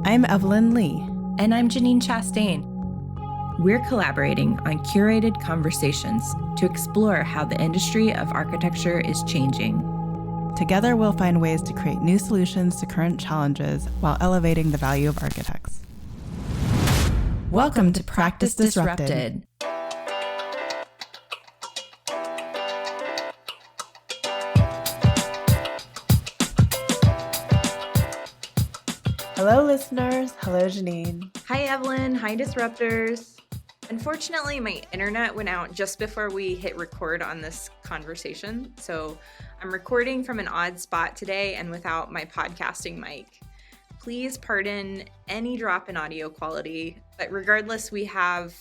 I'm Evelyn Lee. And I'm Janine Chastain. We're collaborating on curated conversations to explore how the industry of architecture is changing. Together, we'll find ways to create new solutions to current challenges while elevating the value of architects. Welcome to Practice Disrupted. Hello, listeners. Hello, Janine. Hi, Evelyn. Hi, Disruptors. Unfortunately, my internet went out just before we hit record on this conversation, so I'm recording from an odd spot today and without my podcasting mic. Please pardon any drop in audio quality, but regardless, we have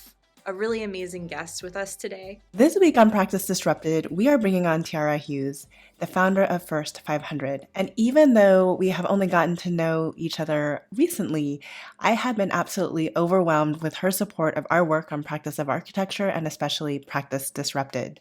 a really amazing guest with us today. This week on Practice Disrupted, we are bringing on Tiara Hughes, the founder of First 500. And even though we have only gotten to know each other recently, I have been absolutely overwhelmed with her support of our work on Practice of Architecture and especially Practice Disrupted.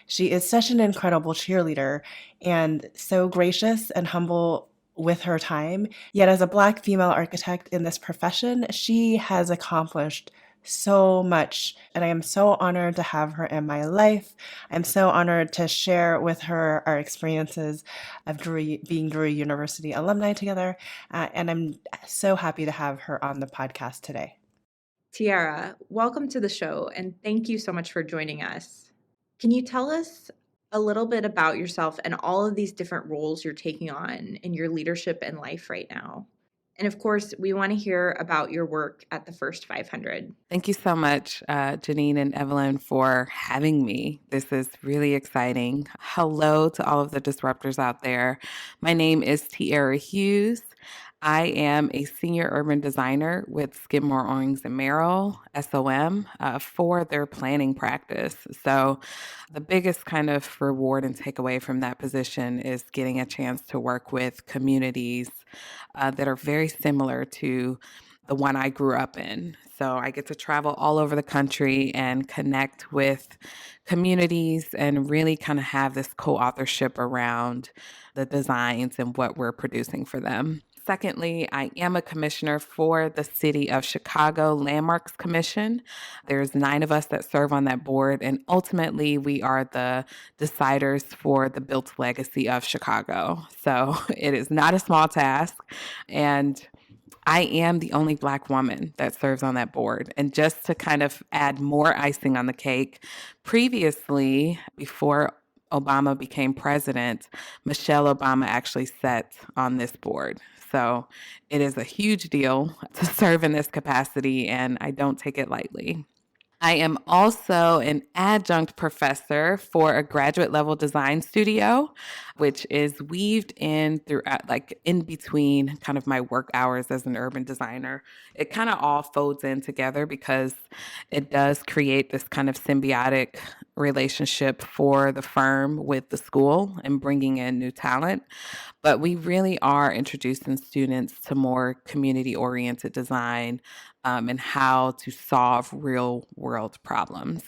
She is such an incredible cheerleader and so gracious and humble with her time. Yet as a Black female architect in this profession, she has accomplished so much, and I am so honored to have her in my life. I'm so honored to share with her our experiences of being Drury University alumni together, and I'm so happy to have her on the podcast today. Tiara, welcome to the show, and thank you so much for joining us. Can you tell us a little bit about yourself and all of these different roles you're taking on in your leadership and life right now? And of course, we want to hear about your work at the First 500. Thank you so much, Janine and Evelyn, for having me. This is really exciting. Hello to all of the disruptors out there. My name is Tiara Hughes. I am a senior urban designer with Skidmore, Owings & Merrill, SOM, for their planning practice. So the biggest kind of reward and takeaway from that position is getting a chance to work with communities that are very similar to the one I grew up in. So I get to travel all over the country and connect with communities and really kind of have this co-authorship around the designs and what we're producing for them. Secondly, I am a commissioner for the City of Chicago Landmarks Commission. There's 9 of us that serve on that board, and ultimately we are the deciders for the built legacy of Chicago. So it is not a small task, and I am the only Black woman that serves on that board. And just to kind of add more icing on the cake, previously, before Obama became president, Michelle Obama actually sat on this board. So it is a huge deal to serve in this capacity, and I don't take it lightly. I am also an adjunct professor for a graduate level design studio, which is weaved in throughout, like in between kind of my work hours as an urban designer. It kind of all folds in together because it does create this kind of symbiotic relationship for the firm with the school and bringing in new talent. But we really are introducing students to more community-oriented design and how to solve real-world problems.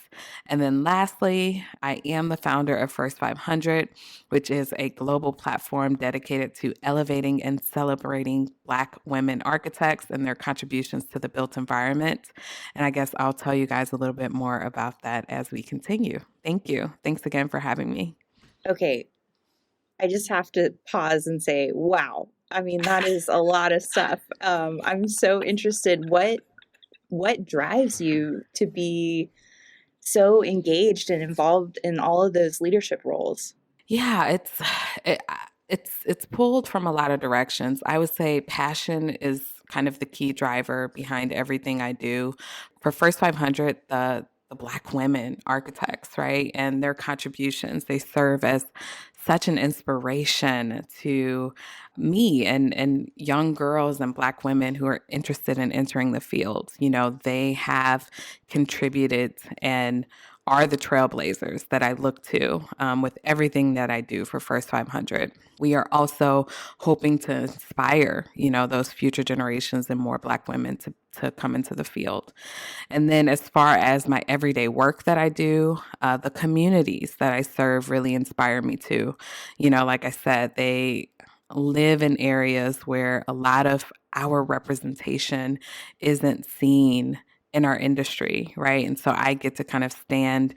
And then lastly, I am the founder of First 500, which is a global platform dedicated to elevating and celebrating Black women architects and their contributions to the built environment. And I guess I'll tell you guys a little bit more about that as we continue. Thank you. Thanks again for having me. Okay. I just have to pause and say, wow. I mean, that is a lot of stuff. I'm so interested. What drives you to be so engaged and involved in all of those leadership roles? Yeah, it's pulled from a lot of directions. I would say passion is kind of the key driver behind everything I do. For First 500, the Black women architects, right, and their contributions, they serve as such an inspiration to me and young girls and Black women who are interested in entering the field. You know, they have contributed and are the trailblazers that I look to with everything that I do for First 500. We are also hoping to inspire, you know, those future generations and more Black women to come into the field. And then as far as my everyday work that I do, the communities that I serve really inspire me too. You know, like I said, live in areas where a lot of our representation isn't seen in our industry, right? And so I get to kind of stand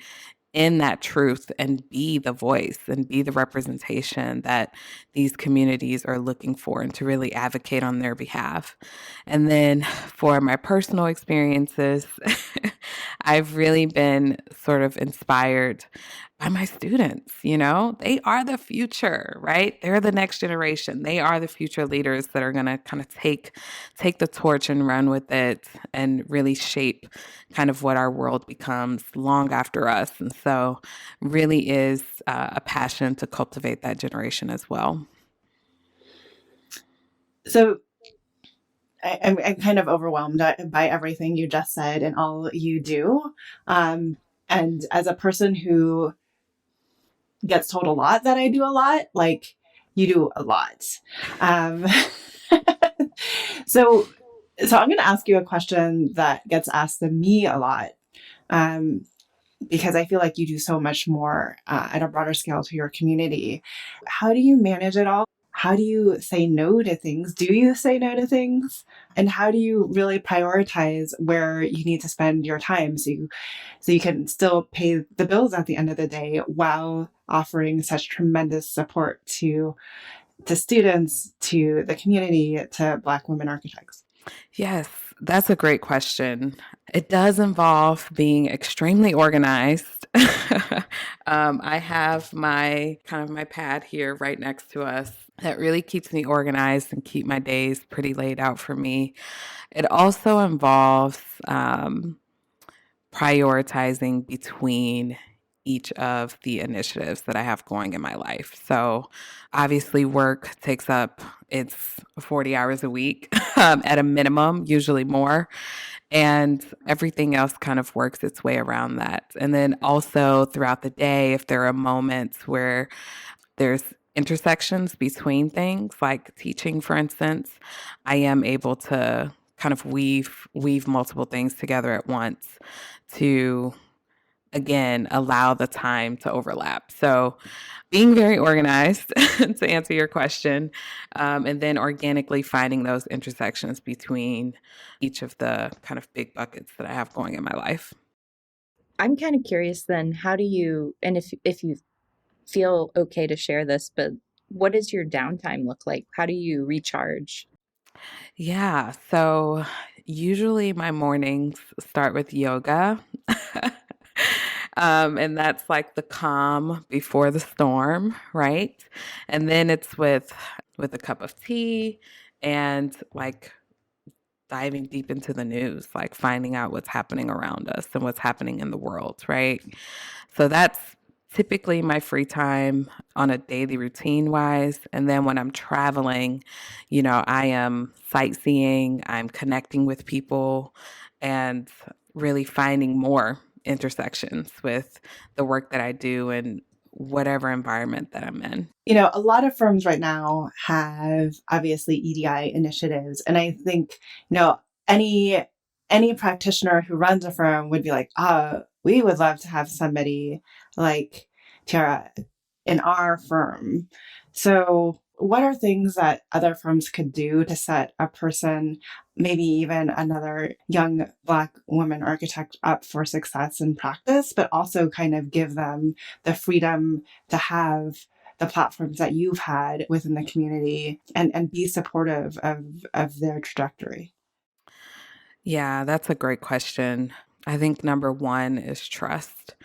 in that truth and be the voice and be the representation that these communities are looking for and to really advocate on their behalf. And then for my personal experiences, I've really been sort of inspired by my students. They are the future, right? They're the next generation. They are the future leaders that are going to kind of take the torch and run with it and really shape kind of what our world becomes long after us. And so really is a passion to cultivate that generation as well. So I'm kind of overwhelmed by everything you just said and all you do. And as a person who gets told a lot that I do a lot, like, you do a lot. Um, so I'm going to ask you a question that gets asked of me a lot, because I feel like you do so much more at a broader scale to your community. How do you manage it all? How do you say no to things? Do you say no to things? And how do you really prioritize where you need to spend your time so you can still pay the bills at the end of the day while offering such tremendous support to students, to the community, to Black women architects? Yes, that's a great question. It does involve being extremely organized. I have my pad here right next to us that really keeps me organized and keep my days pretty laid out for me. It also involves prioritizing between each of the initiatives that I have going in my life. So obviously work takes up, it's 40 hours a week at a minimum, usually more. And everything else kind of works its way around that. And then also throughout the day, if there are moments where there's intersections between things, like teaching, for instance, I am able to kind of weave multiple things together at once to, again, allow the time to overlap. So being very organized to answer your question, and then organically finding those intersections between each of the kind of big buckets that I have going in my life. I'm kind of curious then, how do you, and if you feel okay to share this, but what does your downtime look like? How do you recharge? Yeah, so usually my mornings start with yoga. And that's like the calm before the storm, right? And then it's with a cup of tea and like diving deep into the news, like finding out what's happening around us and what's happening in the world, right? So that's typically my free time on a daily routine wise. And then when I'm traveling, I am sightseeing, I'm connecting with people and really finding more intersections with the work that I do and whatever environment that I'm in. A lot of firms right now have obviously EDI initiatives, and I think, any practitioner who runs a firm would be like, we would love to have somebody like Tiara in our firm. So what are things that other firms could do to set a person, maybe even another young Black woman architect, up for success in practice, but also kind of give them the freedom to have the platforms that you've had within the community and be supportive of their trajectory? Yeah, that's a great question. I think number one is trust.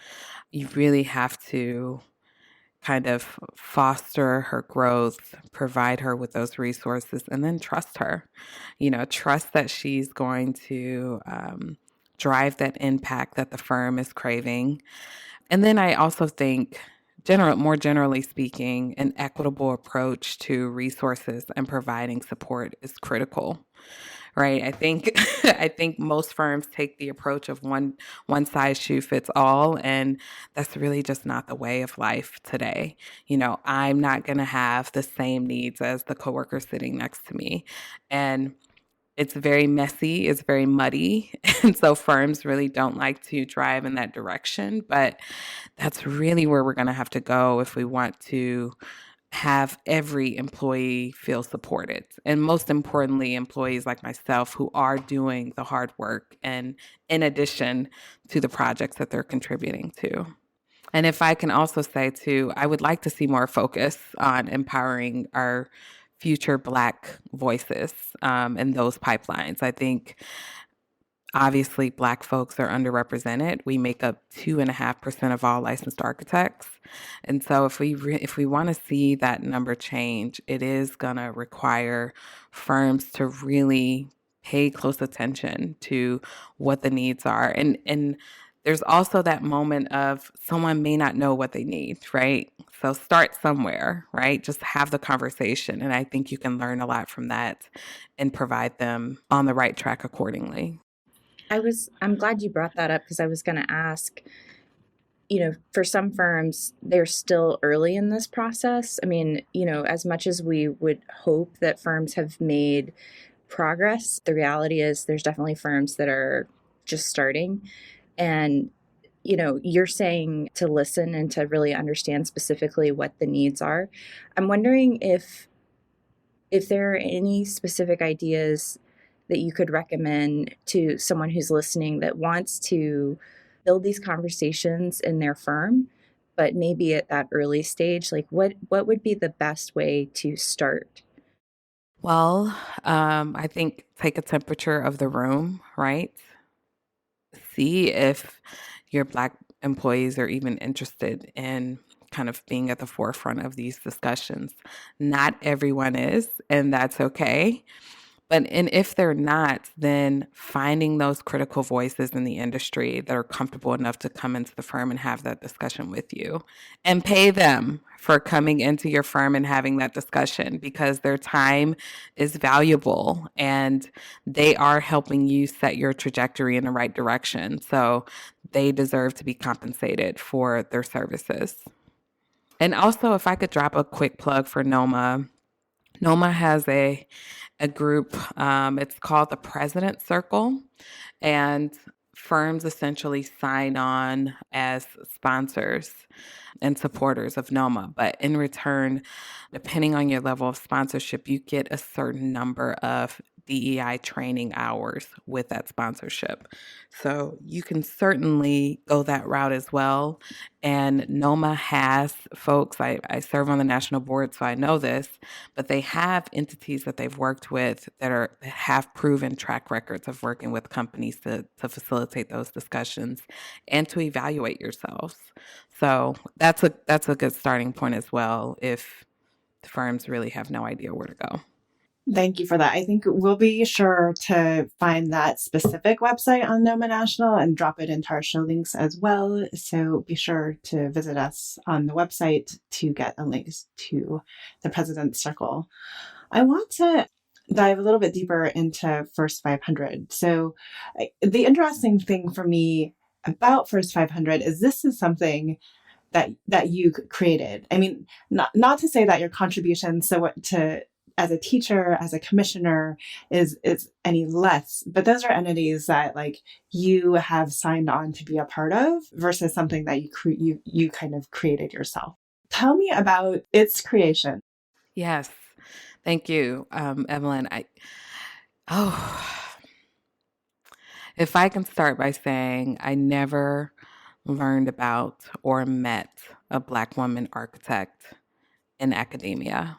You really have to kind of foster her growth, provide her with those resources, and then trust her. Trust that she's going to drive that impact that the firm is craving. And then I also think, more generally speaking, an equitable approach to resources and providing support is critical. Right. I think I think most firms take the approach of one size shoe fits all. And that's really just not the way of life today. I'm not going to have the same needs as the coworker sitting next to me. And it's very messy, it's very muddy. And so firms really don't like to drive in that direction. But that's really where we're going to have to go if we want to have every employee feel supported. And most importantly, employees like myself who are doing the hard work and in addition to the projects that they're contributing to. And if I can also say too, I would like to see more focus on empowering our future Black voices in those pipelines. I think obviously Black folks are underrepresented. We make up 2.5% of all licensed architects. And so if we want to see that number change, it is going to require firms to really pay close attention to what the needs are. And there's also that moment of someone may not know what they need, right? So start somewhere, right? Just have the conversation. And I think you can learn a lot from that and provide them on the right track accordingly. I'm glad you brought that up because I was going to ask, for some firms, they're still early in this process. I mean, as much as we would hope that firms have made progress, the reality is there's definitely firms that are just starting. And, you're saying to listen and to really understand specifically what the needs are. I'm wondering if there are any specific ideas that you could recommend to someone who's listening that wants to build these conversations in their firm, but maybe at that early stage, like what would be the best way to start? Well, I think take a temperature of the room, right? See if your Black employees are even interested in kind of being at the forefront of these discussions. Not everyone is, and that's okay. And if they're not, then finding those critical voices in the industry that are comfortable enough to come into the firm and have that discussion with you, and pay them for coming into your firm and having that discussion because their time is valuable and they are helping you set your trajectory in the right direction. So they deserve to be compensated for their services. And also, if I could drop a quick plug for NOMA, NOMA has a group. It's called the President Circle, and firms essentially sign on as sponsors and supporters of NOMA. But in return, depending on your level of sponsorship, you get a certain number of DEI training hours with that sponsorship. So you can certainly go that route as well. And NOMA has folks, I serve on the national board, so I know this, but they have entities that they've worked with that have proven track records of working with companies to facilitate those discussions and to evaluate yourselves. So that's a good starting point as well if firms really have no idea where to go. Thank you for that. I think we'll be sure to find that specific website on NOMA National and drop it into our show links as well. So be sure to visit us on the website to get a link to the President's Circle. I want to dive a little bit deeper into First 500. So the interesting thing for me about First 500 is this is something that you created. I mean, not to say that your contribution to as a teacher, as a commissioner is any less, but those are entities that like you have signed on to be a part of versus something that you kind of created yourself. Tell me about its creation. Yes. Thank you, Evelyn. If I can start by saying I never learned about or met a Black woman architect in academia.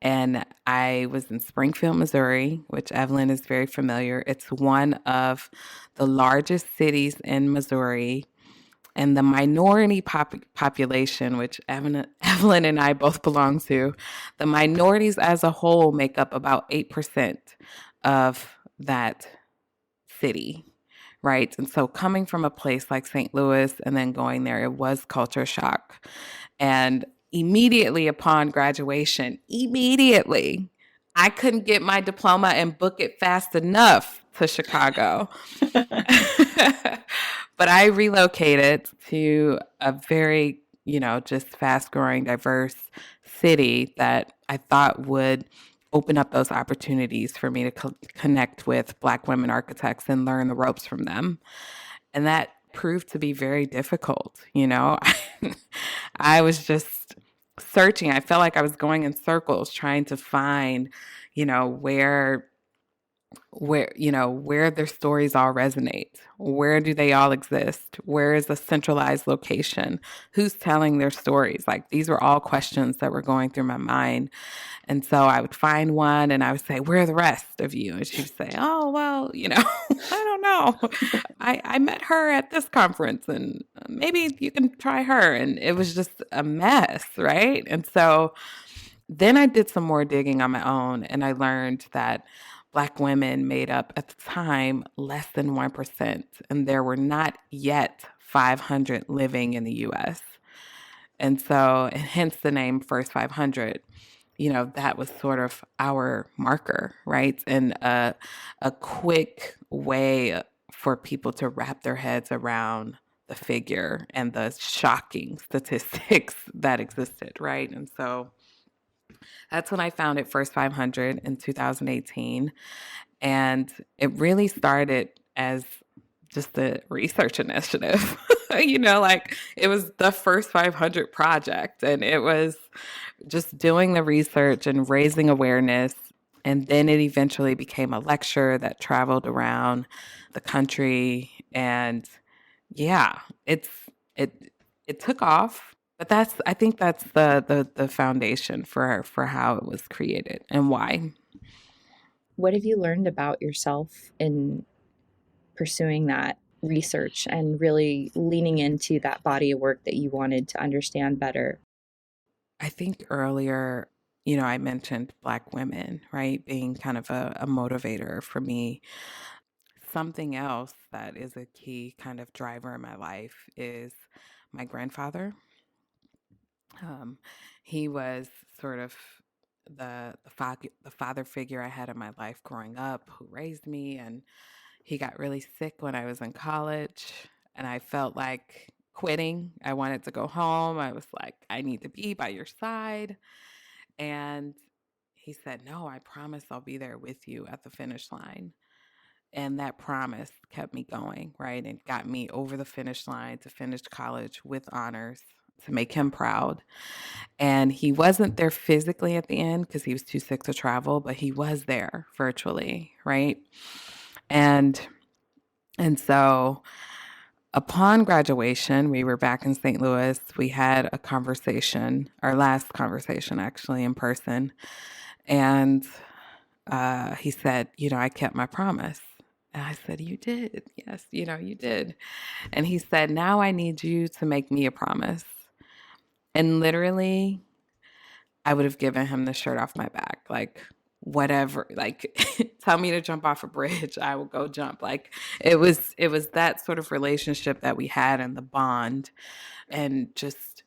And I was in Springfield, Missouri, which Evelyn is very familiar. It's one of the largest cities in Missouri. And the minority population, which Evelyn and I both belong to, the minorities as a whole make up about 8% of that city, right? And so coming from a place like St. Louis and then going there, it was culture shock. And immediately upon graduation, I couldn't get my diploma and book it fast enough to Chicago. But I relocated to a very, just fast growing, diverse city that I thought would open up those opportunities for me to connect with Black women architects and learn the ropes from them. And that proved to be very difficult. I was just searching. I felt like I was going in circles trying to find, you know, where their stories all resonate. Where do they all exist? Where is a centralized location? Who's telling their stories? Like, these were all questions that were going through my mind. And so I would find one and I would say, where are the rest of you? And she'd say, oh, well, I don't know. I met her at this conference and maybe you can try her. And it was just a mess, right? And so then I did some more digging on my own and I learned that Black women made up at the time less than 1%. And there were not yet 500 living in the US. And so, and hence the name First 500, that was sort of our marker, right? And a quick way for people to wrap their heads around the figure and the shocking statistics that existed, right? And so that's when I founded First 500 in 2018. And it really started as just a research initiative. Like it was the First 500 project. And it was just doing the research and raising awareness. And then it eventually became a lecture that traveled around the country. And yeah, it it took off. But I think that's the foundation for how it was created and why. What have you learned about yourself in pursuing that research and really leaning into that body of work that you wanted to understand better? I think earlier, I mentioned Black women, right, being kind of a motivator for me. Something else that is a key kind of driver in my life is my grandfather. Um, he was sort of the father figure I had in my life growing up, who raised me, and he got really sick when I was in college, and I felt like quitting. I wanted to go home. I was like, I need to be by your side. And he said, no, I promise I'll be there with you at the finish line. And that promise kept me going, right? And got me over the finish line to finish college with honors to make him proud. And he wasn't there physically at the end because he was too sick to travel, but he was there virtually, right? And so upon graduation, we were back in St. Louis. We had a conversation, our last conversation actually in person. And he said, I kept my promise. And I said, you did. Yes, you did. And he said, now I need you to make me a promise. And literally, I would have given him the shirt off my back. Like, whatever, like tell me to jump off a bridge, I will go jump. Like it was that sort of relationship that we had and the bond and just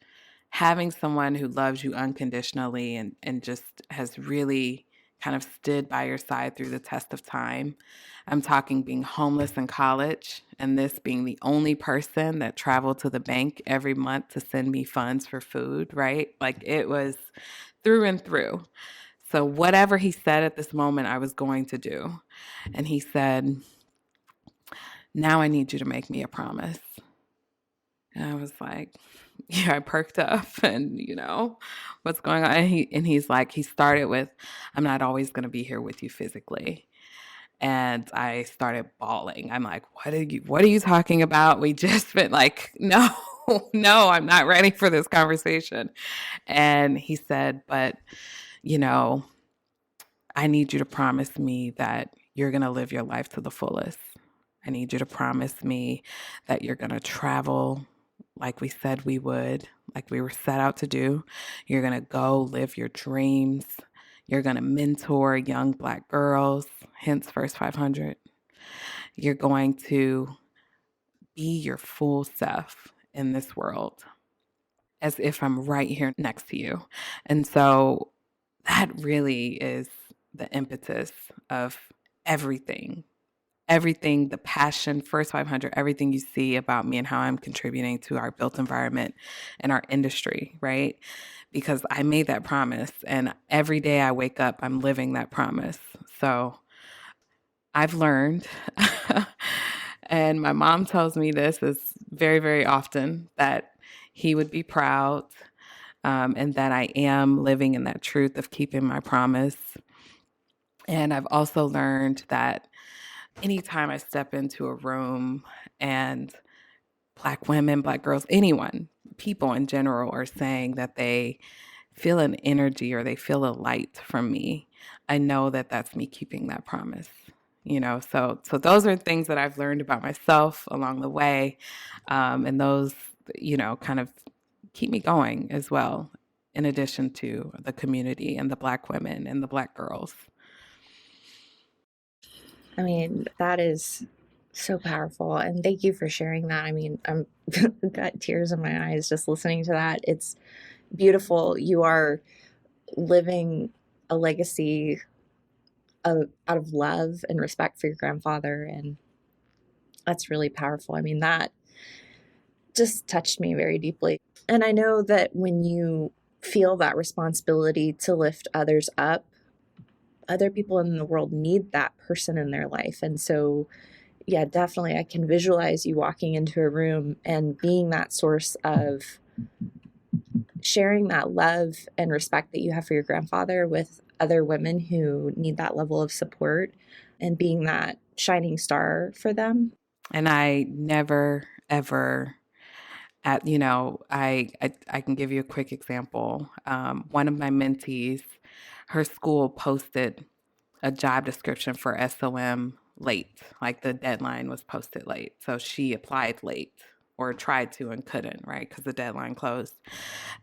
having someone who loves you unconditionally and just has really kind of stood by your side through the test of time. I'm talking being homeless in college and this being the only person that traveled to the bank every month to send me funds for food, right? Like it was through and through. So whatever he said at this moment, I was going to do. And he said, now I need you to make me a promise. And I was like, yeah, I perked up and, what's going on? And he's like, he started with, I'm not always going to be here with you physically. And I started bawling. I'm like, what are you talking about? We just been like, no, I'm not ready for this conversation. And he said, but, I need you to promise me that you're going to live your life to the fullest. I need you to promise me that you're going to travel like we said we would, like we were set out to do. You're going to go live your dreams. You're going to mentor young Black girls, hence First 500. You're going to be your full self in this world as if I'm right here next to you. And so that really is the impetus of everything, the passion, First 500, everything you see about me and how I'm contributing to our built environment and our industry, right? Because I made that promise and every day I wake up, I'm living that promise. So I've learned, and my mom tells me this is very, very often, that he would be proud. and that I am living in that truth of keeping my promise. And I've also learned that anytime I step into a room and Black women, Black girls, anyone, people in general are saying that they feel an energy or they feel a light from me, I know that that's me keeping that promise. So those are things that I've learned about myself along the way, and those kind of keep me going as well. In addition to the community and the Black women and the Black girls. I mean, that is so powerful. And thank you for sharing that. I mean, I've got tears in my eyes just listening to that. It's beautiful. You are living a legacy out of love and respect for your grandfather. And that's really powerful. I mean, that just touched me very deeply. And I know that when you feel that responsibility to lift others up, other people in the world need that person in their life. And so, yeah, definitely, I can visualize you walking into a room and being that source of sharing that love and respect that you have for your grandfather with other women who need that level of support and being that shining star for them. And I never, ever, I can give you a quick example. One of my mentees, her school posted a job description for SOM late, like the deadline was posted late. So she applied late or tried to and couldn't, right? Because the deadline closed.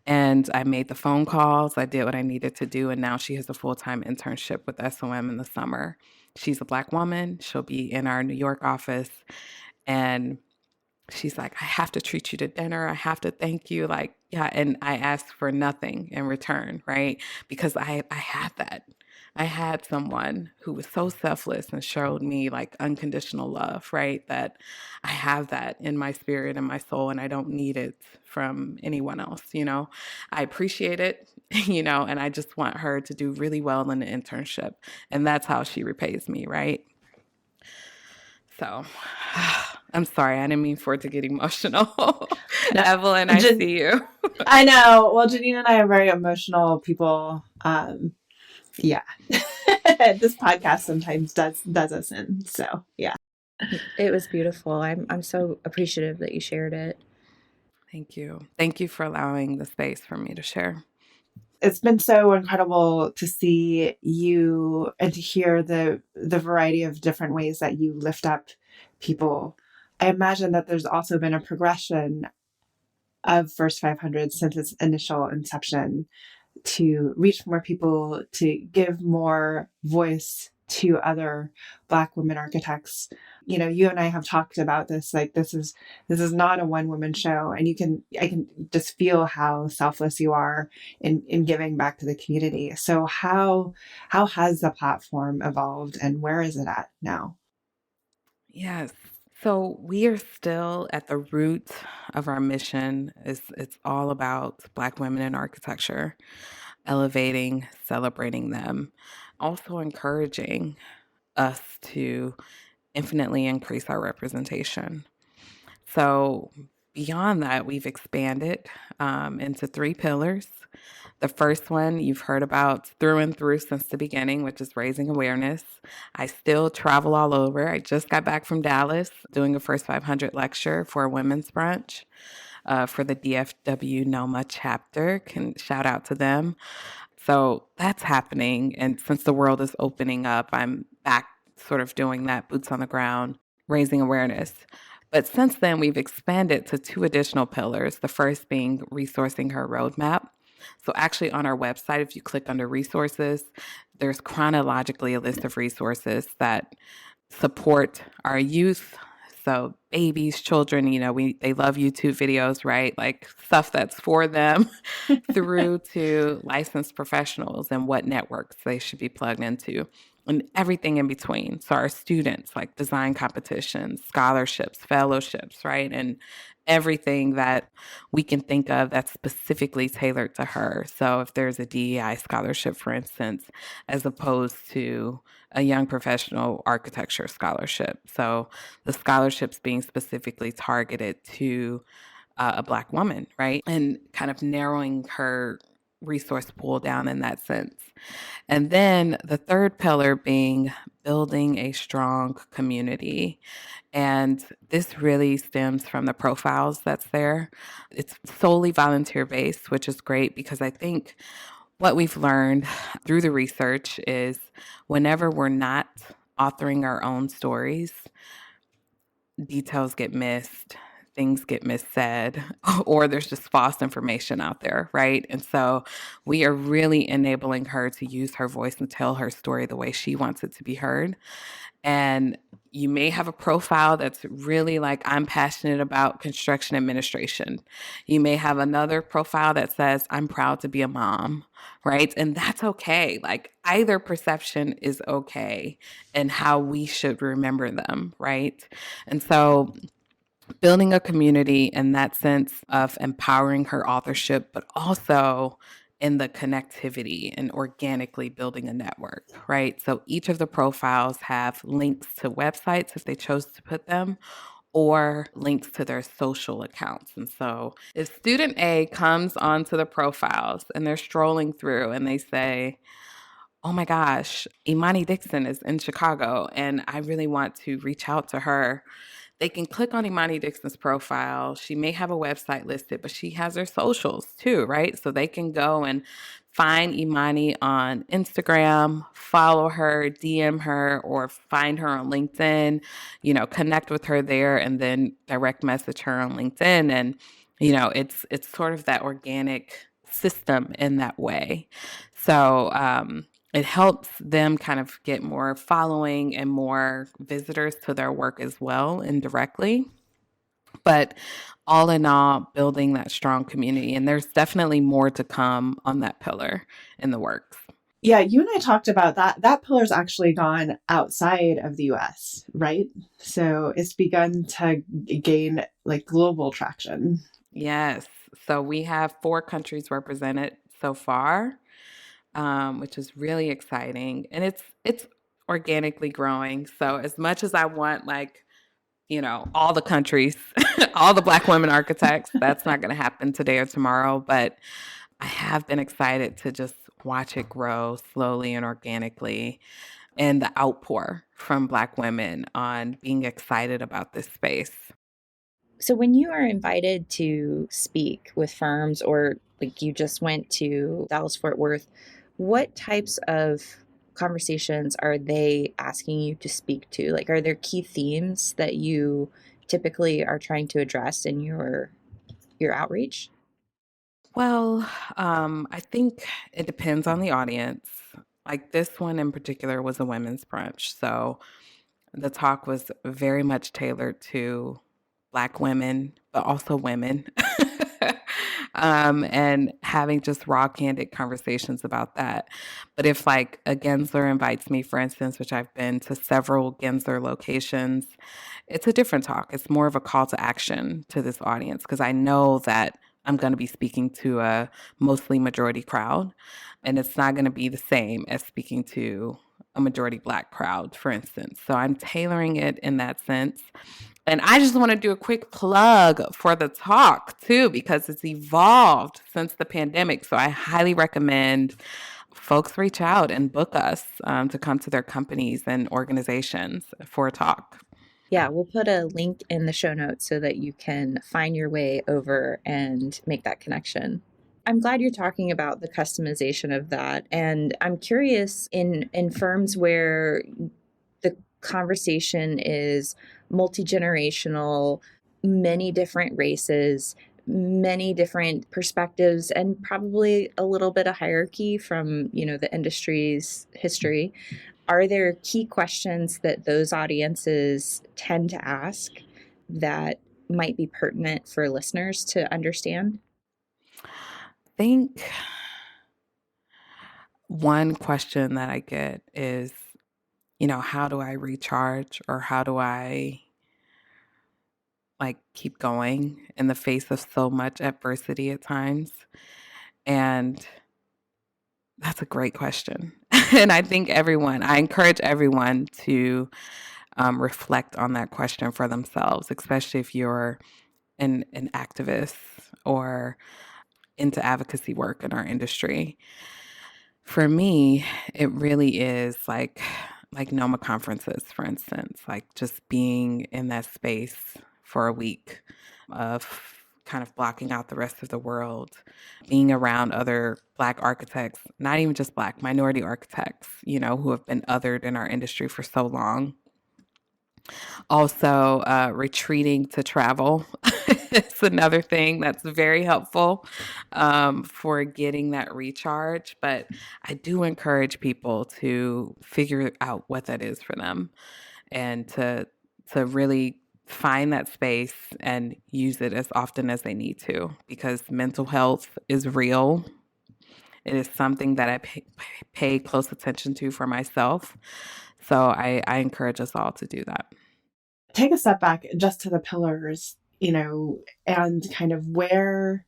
And I made the phone calls, I did what I needed to do. And now she has a full-time internship with SOM in the summer. She's a Black woman. She'll be in our New York office. And she's like, I have to treat you to dinner. I have to thank you. Like, yeah. And I asked for nothing in return, right? Because I had that. I had someone who was so selfless and showed me like unconditional love, right? That I have that in my spirit and my soul, and I don't need it from anyone else, I appreciate it, and I just want her to do really well in the internship. And that's how she repays me, right? So I'm sorry, I didn't mean for it to get emotional. No, Evelyn, I see you. I know. Well, Janine and I are very emotional people. Yeah. This podcast sometimes does us in. So yeah. It was beautiful. I'm so appreciative that you shared it. Thank you. Thank you for allowing the space for me to share. It's been so incredible to see you and to hear the variety of different ways that you lift up people. I imagine that there's also been a progression of First 500 since its initial inception to reach more people, to give more voice to other Black women architects. You and I have talked about this, like this is not a one woman show, and I can just feel how selfless you are in giving back to the community. So how has the platform evolved, and where is it at now? Yes. So we are still at the root of our mission. It's all about Black women in architecture, elevating, celebrating them, also encouraging us to infinitely increase our representation. So beyond that, we've expanded into 3 pillars. The first one you've heard about through and through since the beginning, which is raising awareness. I still travel all over. I just got back from Dallas doing a First 500 lecture for a women's brunch for the DFW NOMA chapter. Can shout out to them. So that's happening. And since the world is opening up, I'm back sort of doing that boots on the ground, raising awareness. But since then, we've expanded to 2 additional pillars, the first being resourcing her roadmap. So actually on our website, if you click under resources, there's chronologically a list of resources that support our youth. So babies, children, they love YouTube videos, right? Like stuff that's for them through to licensed professionals and what networks they should be plugged into and everything in between. So our students, like design competitions, scholarships, fellowships, right? And everything that we can think of that's specifically tailored to her. So if there's a DEI scholarship, for instance, as opposed to a young professional architecture scholarship. So the scholarships being specifically targeted to a Black woman, right? And kind of narrowing her resource pool down in that sense. And then the third pillar being building a strong community. And this really stems from the profiles that's there. It's solely volunteer based, which is great because I think what we've learned through the research is whenever we're not authoring our own stories, details get missed, things get missaid, or there's just false information out there, right? And so we are really enabling her to use her voice and tell her story the way she wants it to be heard. And you may have a profile that's really like, I'm passionate about construction administration. You may have another profile that says, I'm proud to be a mom, right? And that's okay. Like either perception is okay and how we should remember them, right? And so building a community in that sense of empowering her authorship, but also in the connectivity and organically building a network, right? So each of the profiles have links to websites if they chose to put them, or links to their social accounts. And so if student A comes onto the profiles and they're strolling through and they say, oh my gosh, Imani Dixon is in Chicago and I really want to reach out to her, they can click on Imani Dixon's profile. She may have a website listed, but she has her socials too, right? So they can go and find Imani on Instagram, follow her, DM her, or find her on LinkedIn, connect with her there and then direct message her on LinkedIn. And, it's sort of that organic system in that way. So, it helps them kind of get more following and more visitors to their work as well indirectly. But all in all, building that strong community. And there's definitely more to come on that pillar in the works. Yeah, you and I talked about that. That pillar's actually gone outside of the US, right? So it's begun to gain like global traction. Yes. So we have 4 countries represented so far, which is really exciting. And it's organically growing. So as much as I want all the countries, all the Black women architects, that's not going to happen today or tomorrow. But I have been excited to just watch it grow slowly and organically, and the outpour from Black women on being excited about this space. So when you are invited to speak with firms, or like you just went to Dallas Fort Worth, what types of conversations are they asking you to speak to? Like, are there key themes that you typically are trying to address in your outreach? Well, I think it depends on the audience. Like this one in particular was a women's brunch. So the talk was very much tailored to Black women, but also women. And having just raw, candid conversations about that. But if like a Gensler invites me, for instance, which I've been to several Gensler locations, it's a different talk. It's more of a call to action to this audience because I know that I'm going to be speaking to a mostly majority crowd, and it's not going to be the same as speaking to a majority Black crowd, for instance. So I'm tailoring it in that sense. And I just want to do a quick plug for the talk too, because it's evolved since the pandemic. So I highly recommend folks reach out and book us to come to their companies and organizations for a talk. Yeah, we'll put a link in the show notes so that you can find your way over and make that connection. I'm glad you're talking about the customization of that. And I'm curious in firms where the conversation is multi-generational, many different races, many different perspectives, and probably a little bit of hierarchy from, the industry's history. Are there key questions that those audiences tend to ask that might be pertinent for listeners to understand? I think one question that I get is, how do I recharge, or how do I keep going in the face of so much adversity at times? And that's a great question. And I encourage everyone to reflect on that question for themselves, especially if you're an activist or into advocacy work in our industry. For me, it really is like NOMA conferences, for instance, like just being in that space for a week of kind of blocking out the rest of the world, being around other Black architects, not even just Black, minority architects, who have been othered in our industry for so long. Also, retreating to travel. It's another thing that's very helpful for getting that recharge. But I do encourage people to figure out what that is for them and to really find that space and use it as often as they need to, because mental health is real. It is something that I pay close attention to for myself. So I encourage us all to do that. Take a step back just to the pillars, and kind of where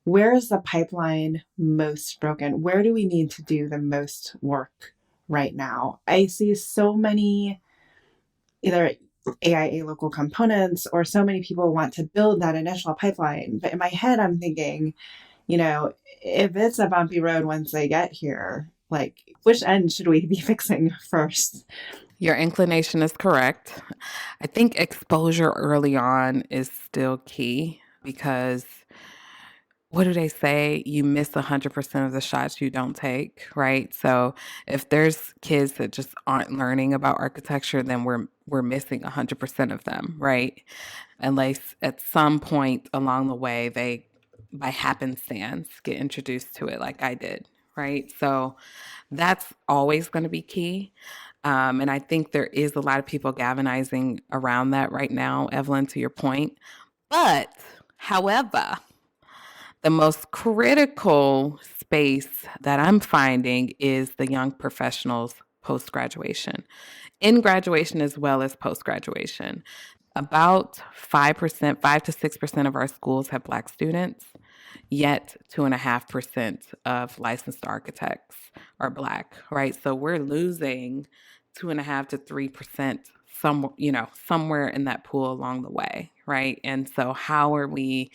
is the pipeline most broken? Where do we need to do the most work right now? I see so many either AIA local components or so many people want to build that initial pipeline. But in my head, I'm thinking, if it's a bumpy road once they get here, like which end should we be fixing first? Your inclination is correct. I think exposure early on is still key, because what do they say? You miss 100% of the shots you don't take, right? So if there's kids that just aren't learning about architecture, then we're missing 100% of them, right? Unless at some point along the way they, by happenstance, get introduced to it like I did, right? So that's always going to be key. And I think there is a lot of people galvanizing around that right now, Evelyn, to your point. But, however, the most critical space that I'm finding is the young professionals post-graduation, in graduation as well as post-graduation. About 5%, 5 to 6% of our schools have Black students, yet 2.5% of licensed architects are Black, right? So we're losing 2.5 to 3% somewhere in that pool along the way, right? And so how are we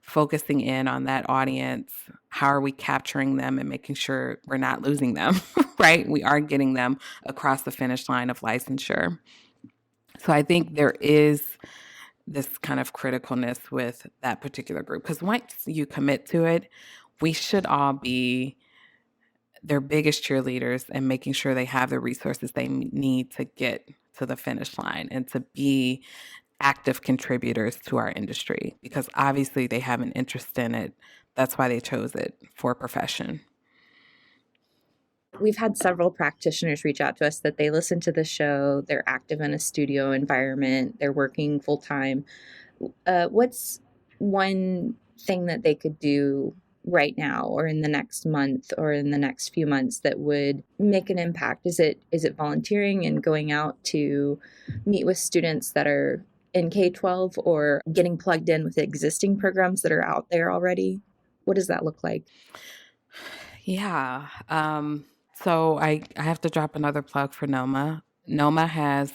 focusing in on that audience? How are we capturing them and making sure we're not losing them, right? We are getting them across the finish line of licensure. So I think there is this kind of criticalness with that particular group, because once you commit to it, we should all be their biggest cheerleaders and making sure they have the resources they need to get to the finish line and to be active contributors to our industry, because obviously they have an interest in it. That's why they chose it for a profession. We've had several practitioners reach out to us that they listen to the show, they're active in a studio environment, they're working full time. What's one thing that they could do right now or in the next month or in the next few months that would make an impact? Is it volunteering and going out to meet with students that are in K-12 or getting plugged in with existing programs that are out there already? What does that look like? Yeah. So I have to drop another plug for NOMA. NOMA has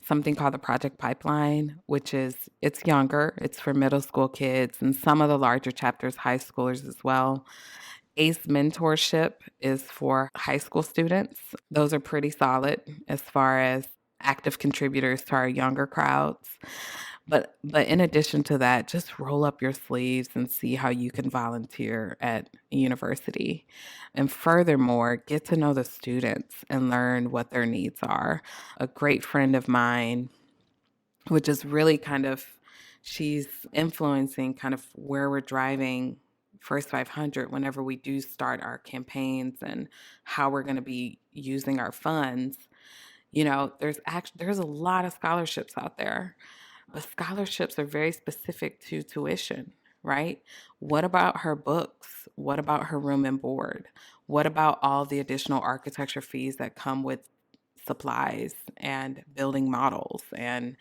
something called the Project Pipeline, which is, it's younger. It's for middle school kids and some of the larger chapters, high schoolers as well. ACE mentorship is for high school students. Those are pretty solid as far as active contributors to our younger crowds. But in addition to that, just roll up your sleeves and see how you can volunteer at a university. And furthermore, get to know the students and learn what their needs are. A great friend of mine, which is really kind of, she's influencing kind of where we're driving First 500 whenever we do start our campaigns and how we're going to be using our funds. There's a lot of scholarships out there, but scholarships are very specific to tuition, right? What about her books? What about her room and board? What about all the additional architecture fees that come with supplies and building models and,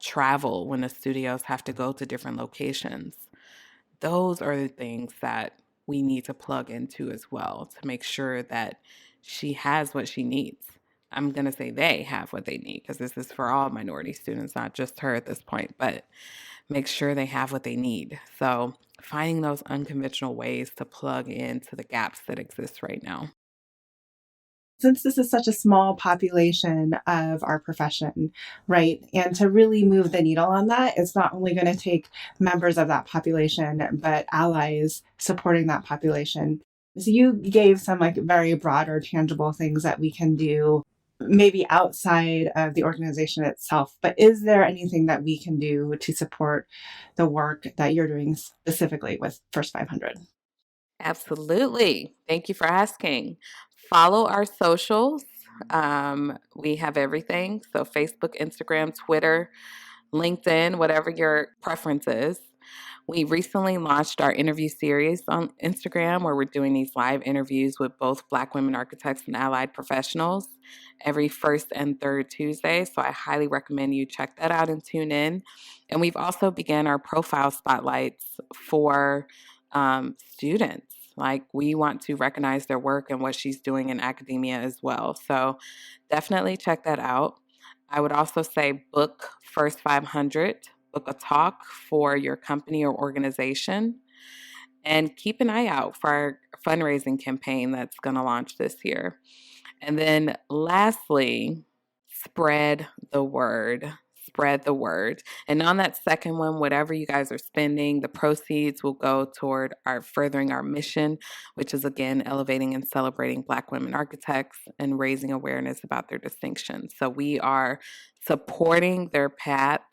travel when the studios have to go to different locations? Those are the things that we need to plug into as well to make sure that she has what she needs. I'm going to say they have what they need, because this is for all minority students, not just her at this point. But make sure they have what they need. So finding those unconventional ways to plug into the gaps that exist right now. Since this is such a small population of our profession, right? And to really move the needle on that, it's not only going to take members of that population, but allies supporting that population. So you gave some like very broad or tangible things that we can do maybe outside of the organization itself, but is there anything that we can do to support the work that you're doing specifically with First 500? Absolutely. Thank you for asking. Follow our socials. We have everything. So Facebook, Instagram, Twitter, LinkedIn, whatever your preference is. We recently launched our interview series on Instagram where we're doing these live interviews with both Black women architects and allied professionals every first and third Tuesday. So I highly recommend you check that out and tune in. And we've also began our profile spotlights for students. Like we want to recognize their work and what she's doing in academia as well. So definitely check that out. I would also say book First 500, book a talk for your company or organization, and keep an eye out for our fundraising campaign that's going to launch this year. And then lastly, spread the word. Spread the word. And on that second one, whatever you guys are spending, the proceeds will go toward our furthering our mission, which is again elevating and celebrating Black women architects and raising awareness about their distinctions. So we are supporting their paths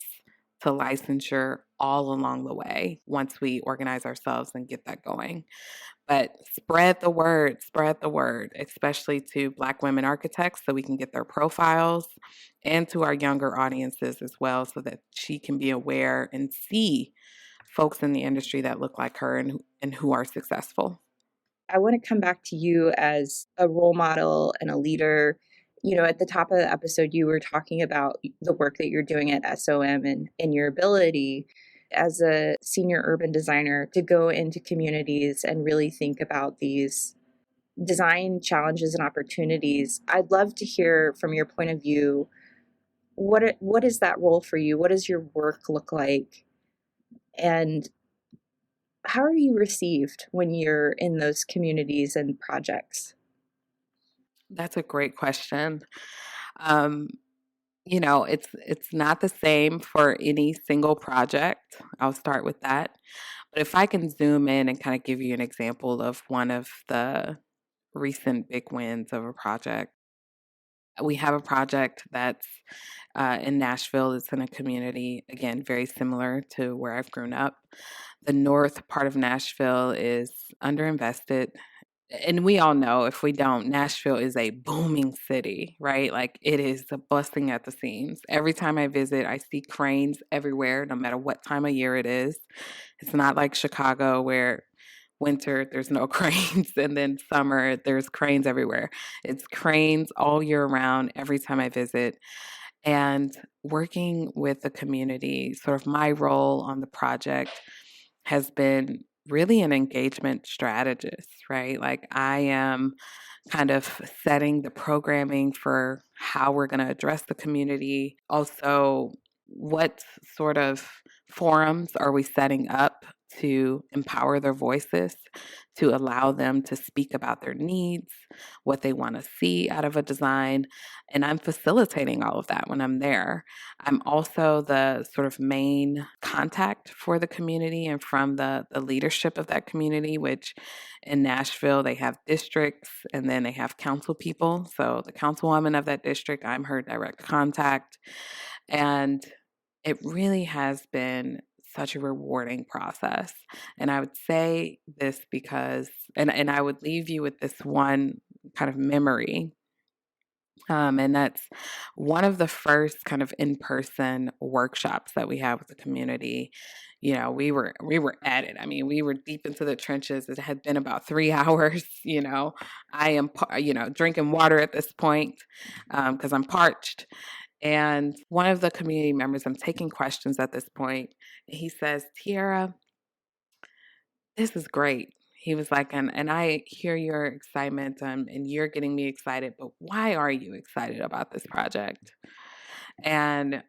to licensure all along the way once we organize ourselves and get that going. But spread the word, especially to Black women architects so we can get their profiles and to our younger audiences as well so that she can be aware and see folks in the industry that look like her and who are successful. I want to come back to you as a role model and a leader. You know, at the top of the episode, you were talking about the work that you're doing at SOM and your ability as a senior urban designer to go into communities and really think about these design challenges and opportunities. I'd love to hear from your point of view, what is that role for you? What does your work look like? And how are you received when you're in those communities and projects? That's a great question. Um, it's not the same for any single project. I'll start with that. But if I can zoom in and kind of give you an example of one of the recent big wins of a project. We have a project that's in Nashville. It's in a community, again, very similar to where I've grown up. The north part of Nashville is underinvested. And we all know, if we don't, Nashville is a booming city, right? Like it is busting at the seams. Every time I visit, I see cranes everywhere, no matter what time of year it is. It's not like Chicago where winter there's no cranes and then summer there's cranes everywhere. It's cranes all year round every time I visit. And working with the community, sort of my role on the project has been really an engagement strategist, right? Like I am kind of setting the programming for how we're going to address the community. Also, what sort of forums are we setting up to empower their voices, to allow them to speak about their needs, what they want to see out of a design. And I'm facilitating all of that when I'm there. I'm also the sort of main contact for the community and from the leadership of that community, which in Nashville, they have districts and then they have council people. So the councilwoman of that district, I'm her direct contact. And it really has been such a rewarding process. And I would say this because, and I would leave you with this one kind of memory. And that's one of the first kind of in-person workshops that we have with the community. You know, we were at it. I mean, we were deep into the trenches. It had been about 3 hours. You know, I am, drinking water at this point because I'm parched. And one of the community members, I'm taking questions at this point. He says, Tiara, this is great. He was like, and I hear your excitement and you're getting me excited, but why are you excited about this project? And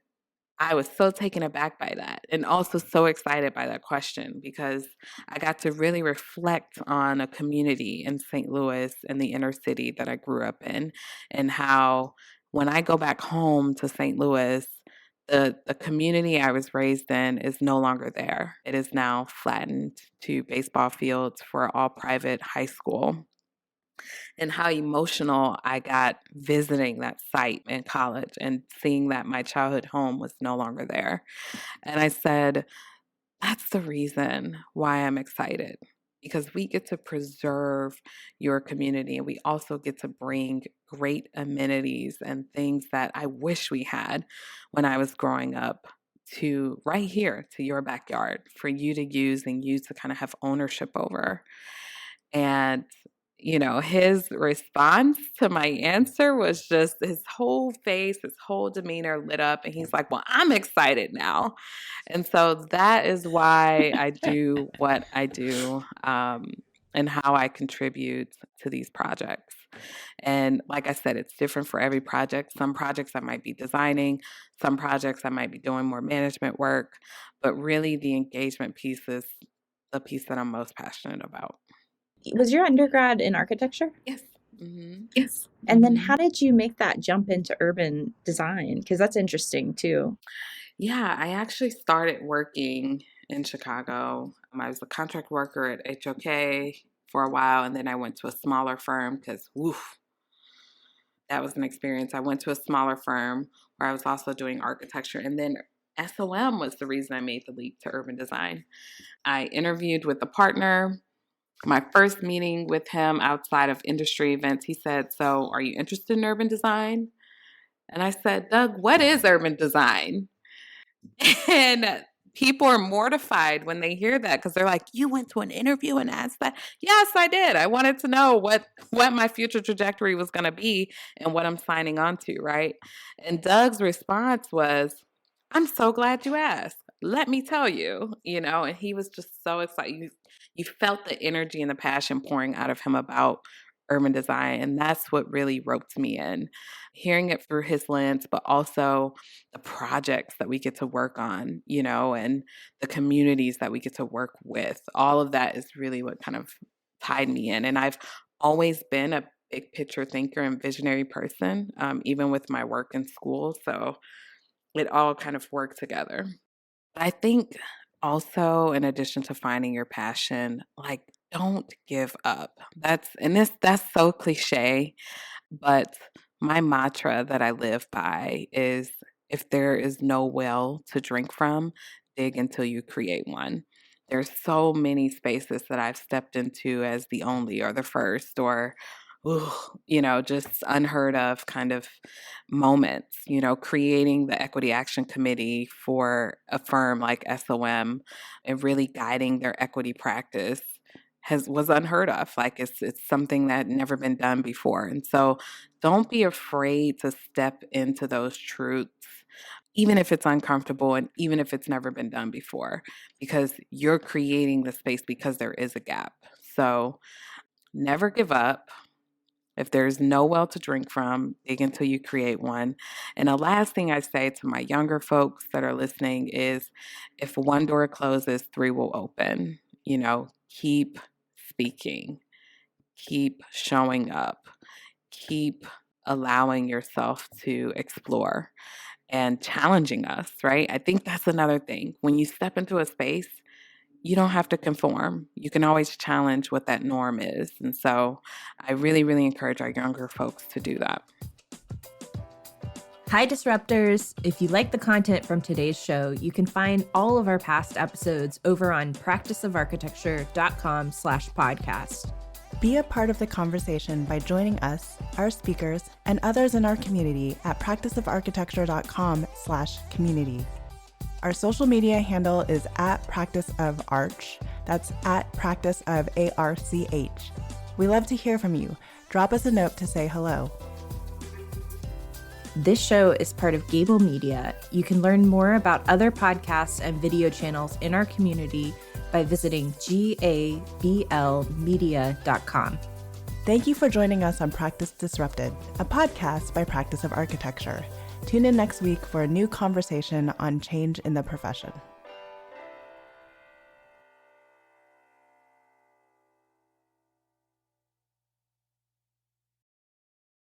I was so taken aback by that and also so excited by that question because I got to really reflect on a community in St. Louis in the inner city that I grew up in, and how when I go back home to St. Louis, the community I was raised in is no longer there. It is now flattened to baseball fields for all private high school, and how emotional I got visiting that site in college and seeing that my childhood home was no longer there. And I said, that's the reason why I'm excited, because we get to preserve your community and we also get to bring great amenities and things that I wish we had when I was growing up to right here to your backyard for you to use and you to kind of have ownership over. And, his response to my answer was just his whole face, his whole demeanor lit up. And he's like, well, I'm excited now. And so that is why I do what I do, and how I contribute to these projects. And like I said, it's different for every project. Some projects I might be designing, some projects I might be doing more management work, but really the engagement piece is the piece that I'm most passionate about. Was your undergrad in architecture? Yes. Mm-hmm. Yes. And then how did you make that jump into urban design? Because that's interesting too. Yeah, I actually started working in Chicago. I was a contract worker at HOK for a while, and then I went to a smaller firm because, woof, that was an experience. I went to a smaller firm where I was also doing architecture, and then SOM was the reason I made the leap to urban design. I interviewed with a partner. My first meeting with him outside of industry events, he said, so are you interested in urban design? And I said, Doug, what is urban design? And people are mortified when they hear that because they're like, you went to an interview and asked that? Yes, I did. I wanted to know what my future trajectory was going to be and what I'm signing on to, right? And Doug's response was, I'm so glad you asked. Let me tell you, and he was just so excited. You felt the energy and the passion pouring out of him about urban design. And that's what really roped me in, hearing it through his lens, but also the projects that we get to work on, and the communities that we get to work with. All of that is really what kind of tied me in. And I've always been a big picture thinker and visionary person, even with my work in school. So it all kind of worked together. But I think also, in addition to finding your passion, like, don't give up. That's so cliche, but my mantra that I live by is, if there is no well to drink from, dig until you create one. There's so many spaces that I've stepped into as the only or the first or just unheard of kind of moments, creating the Equity Action Committee for a firm like SOM and really guiding their equity practice was unheard of. Like it's something that had never been done before. And so don't be afraid to step into those truths, even if it's uncomfortable and even if it's never been done before, because you're creating the space because there is a gap. So never give up. If there's no well to drink from, dig until you create one. And the last thing I say to my younger folks that are listening is, if one door closes, 3 will open. Keep speaking, keep showing up, keep allowing yourself to explore and challenging us, right? I think that's another thing. When you step into a space, you don't have to conform. You can always challenge what that norm is. And so I really, really encourage our younger folks to do that. Hi, Disruptors. If you like the content from today's show, you can find all of our past episodes over on practiceofarchitecture.com/podcast. Be a part of the conversation by joining us, our speakers, and others in our community at practiceofarchitecture.com/community. Our social media handle is @practiceofarch. That's @practiceofarch. We love to hear from you. Drop us a note to say hello. This show is part of Gable Media. You can learn more about other podcasts and video channels in our community by visiting gablmedia.com. Thank you for joining us on Practice Disrupted, a podcast by Practice of Architecture. Tune in next week for a new conversation on change in the profession.